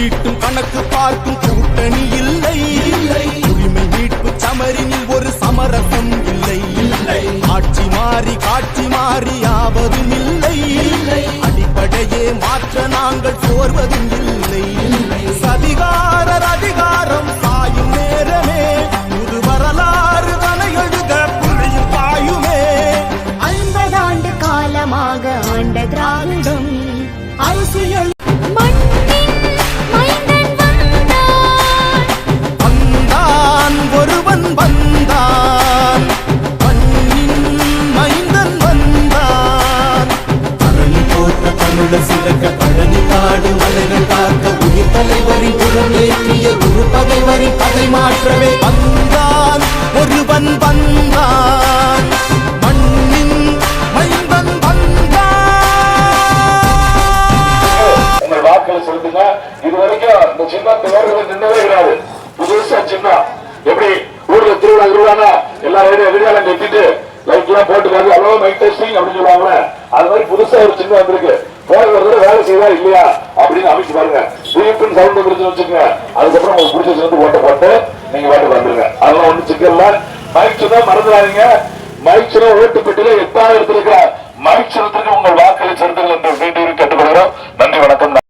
தீட்டும் கணக்கு பார்க்கும் கூட்டணி இல்லை. உரிமை மீட்பு சமரினில் ஒரு சமரசம் இல்லை. ஆட்சி மாறி காட்சி மாறி ஆவதும் இல்லை. அடிப்படையே மாற்ற நாங்கள் சோர்வதும் இல்லை. சதிகாரர் அதிகாரம் சாயும் நேரமே புது வரலாறு தனை எழுத புரியும் பாயுமே. 50 ஆண்டு காலமாக ஆண்ட திராவிடம் அரசியல் வந்தான் ஒருவன் வந்தான், மண்ணின் மைந்தன் வந்தான். பழனி போட்ட தமிழர் சிறக்க பழனி காடு மலைகள் காக்க உயிர் தலைவரின் புறம் ஏற்றிய குரு பகைவரின் பகை மாற்றவே வந்தான் ஒருவன் வந்தான், மண்ணின் மைந்தன் வந்தான். உங்கள் வாக்களை செலுத்துங்க. இதுவரைக்கும் இந்த சின்னம் தேர்தலில் நின்றதே கிடையாது. புதுசா சின்னம் எப்படி ஊர்ல திருவிழா எல்லாரும் விடியாலம் கட்டிட்டு லைட் எல்லாம் போட்டுக்காது அவ்வளவு மைக் டெஸ்டிங் அப்படின்னு சொல்லுவாங்க. அது மாதிரி புதுசா ஒரு சின்னம் வந்திருக்கு. போகிறத வேலை செய்தா இல்லையா அப்படின்னு அமைச்சு பாருங்க. ஸ்வீப்பின் சவுண்ட் வந்துருச்சுன்னு வச்சுக்கோங்க. அதுக்கப்புறம் உங்களுக்கு பிடிச்ச சின்னத்து ஓட்ட போட்டு நீங்க வாட்டுக்கு வந்துருங்க. அதெல்லாம் ஒண்ணு சிக்கல்ல. மைக் சின்னம் மறந்துடாதீங்க. மைக் சின்னம் ஓட்டு பெட்டியில 8000 இருக்கிற மைக் சின்னத்துக்கு உங்கள் வாக்களை செலுத்துங்கள் என்று வேண்டிய கேட்டுக்கொள்கிறோம். நன்றி, வணக்கம்.